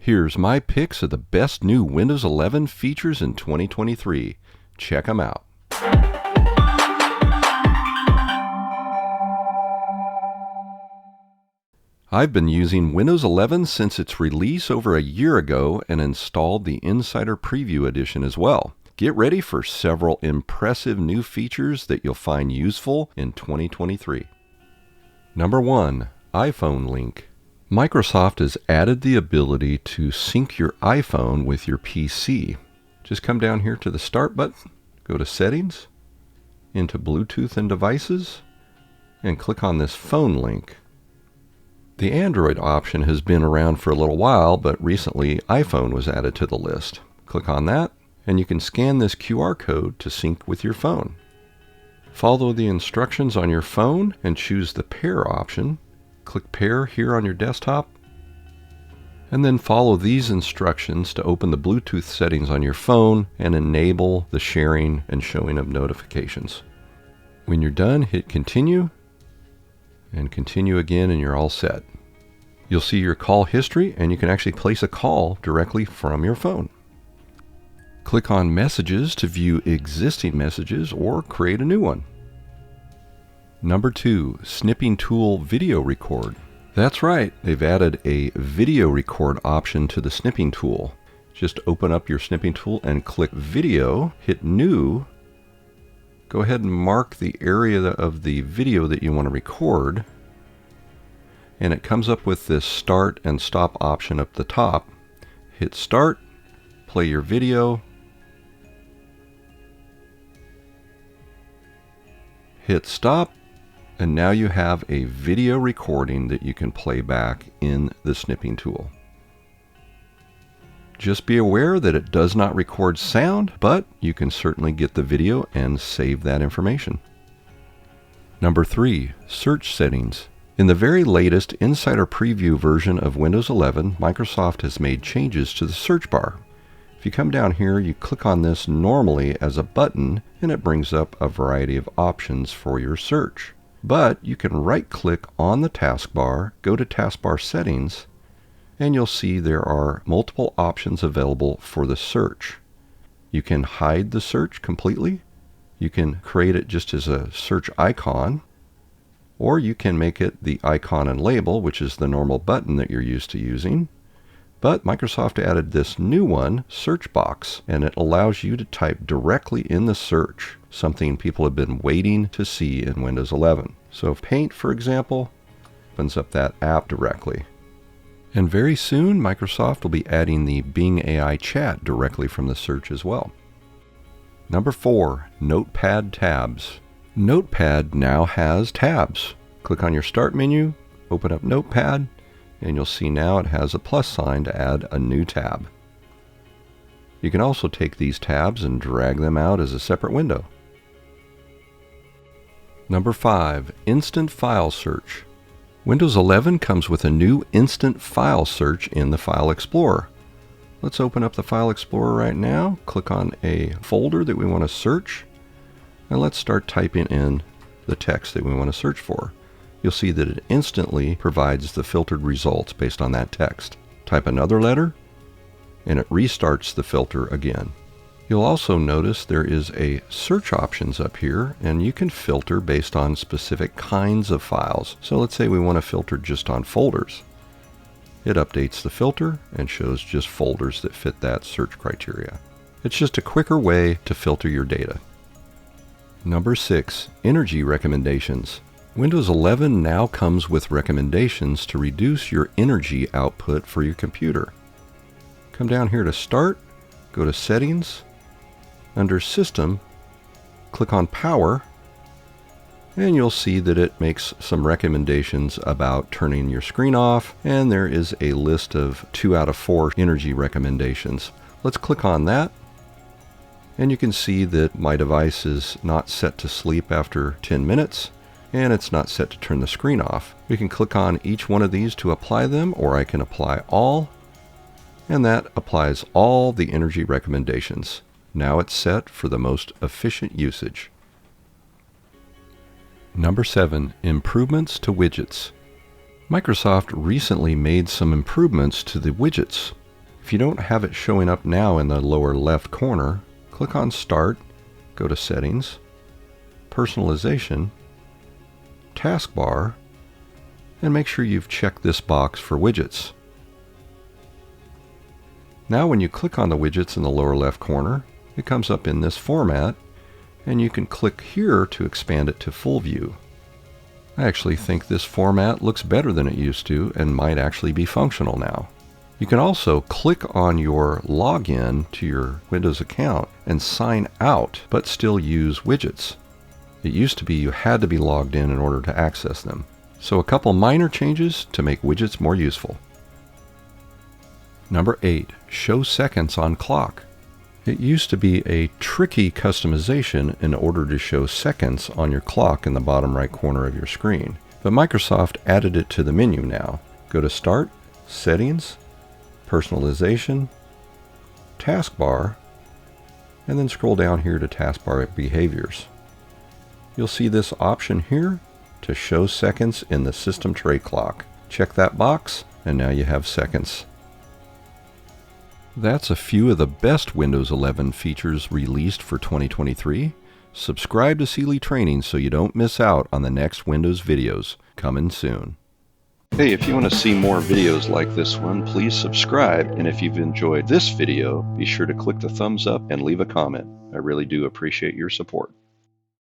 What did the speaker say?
Here's my picks of the best new Windows 11 features in 2023. Check them out. I've been using Windows 11 since its release over a year ago and installed the Insider Preview Edition as well. Get ready for several impressive new features that you'll find useful in 2023. Number 1, iPhone Link. Microsoft has added the ability to sync your iPhone with your PC. Just come down here to the Start button, go to Settings, into Bluetooth and Devices, and click on this phone link. The Android option has been around for a little while, but recently iPhone was added to the list. Click on that, and you can scan this QR code to sync with your phone. Follow the instructions on your phone and choose the Pair option. Click Pair here on your desktop, and then follow these instructions to open the Bluetooth settings on your phone and enable the sharing and showing of notifications. When you're done, hit Continue, and continue again, and you're all set. You'll see your call history, and you can actually place a call directly from your phone. Click on Messages to view existing messages or create a new one. Number 2, Snipping Tool Video Record. That's right, they've added a video record option to the Snipping Tool. Just open up your Snipping Tool and click Video, hit New. Go ahead and mark the area of the video that you want to record. And it comes up with this Start and Stop option up the top. Hit Start, play your video. Hit Stop. And now you have a video recording that you can play back in the Snipping Tool. Just be aware that it does not record sound, but you can certainly get the video and save that information. Number 3, Search Settings. In the very latest Insider Preview version of Windows 11, Microsoft has made changes to the search bar. If you come down here, you click on this normally as a button, and it brings up a variety of options for your search. But you can right-click on the taskbar, go to Taskbar Settings, and you'll see there are multiple options available for the search. You can hide the search completely, you can create it just as a search icon, or you can make it the icon and label, which is the normal button that you're used to using. But Microsoft added this new one, Search Box, and it allows you to type directly in the search, something people have been waiting to see in Windows 11. So if Paint, for example, opens up that app directly. And very soon, Microsoft will be adding the Bing AI chat directly from the search as well. Number 4, Notepad Tabs. Notepad now has tabs. Click on your Start menu, open up Notepad, and you'll see now it has a plus sign to add a new tab. You can also take these tabs and drag them out as a separate window. Number 5, Instant File Search. Windows 11 comes with a new Instant File Search in the File Explorer. Let's open up the File Explorer right now, click on a folder that we want to search, and let's start typing in the text that we want to search for. You'll see that it instantly provides the filtered results based on that text. Type another letter, and it restarts the filter again. You'll also notice there is a search options up here, and you can filter based on specific kinds of files. So let's say we want to filter just on folders. It updates the filter and shows just folders that fit that search criteria. It's just a quicker way to filter your data. Number 6, Energy Recommendations. Windows 11 now comes with recommendations to reduce your energy output for your computer. Come down here to Start, go to Settings, under System, click on Power, and you'll see that it makes some recommendations about turning your screen off, and there is a list of 2 out of 4 energy recommendations. Let's click on that, and you can see that my device is not set to sleep after 10 minutes, and it's not set to turn the screen off. We can click on each one of these to apply them, or I can apply all, and that applies all the energy recommendations. Now it's set for the most efficient usage. Number 7, Improvements to Widgets. Microsoft recently made some improvements to the widgets. If you don't have it showing up now in the lower left corner, click on Start, go to Settings, Personalization, Taskbar, and make sure you've checked this box for widgets. Now when you click on the widgets in the lower left corner, it comes up in this format, and you can click here to expand it to full view. I actually think this format looks better than it used to and might actually be functional now. You can also click on your login to your Windows account and sign out, but still use widgets. It used to be you had to be logged in order to access them. So a couple minor changes to make widgets more useful. Number 8, show seconds on clock. It used to be a tricky customization in order to show seconds on your clock in the bottom right corner of your screen, but Microsoft added it to the menu now. Go to Start, Settings, Personalization, Taskbar, and then scroll down here to Taskbar Behaviors. You'll see this option here to show seconds in the system tray clock. Check that box, and now you have seconds. That's a few of the best Windows 11 features released for 2023. Subscribe to Sele Training so you don't miss out on the next Windows videos coming soon. Hey, if you want to see more videos like this one, please subscribe. And if you've enjoyed this video, be sure to click the thumbs up and leave a comment. I really do appreciate your support.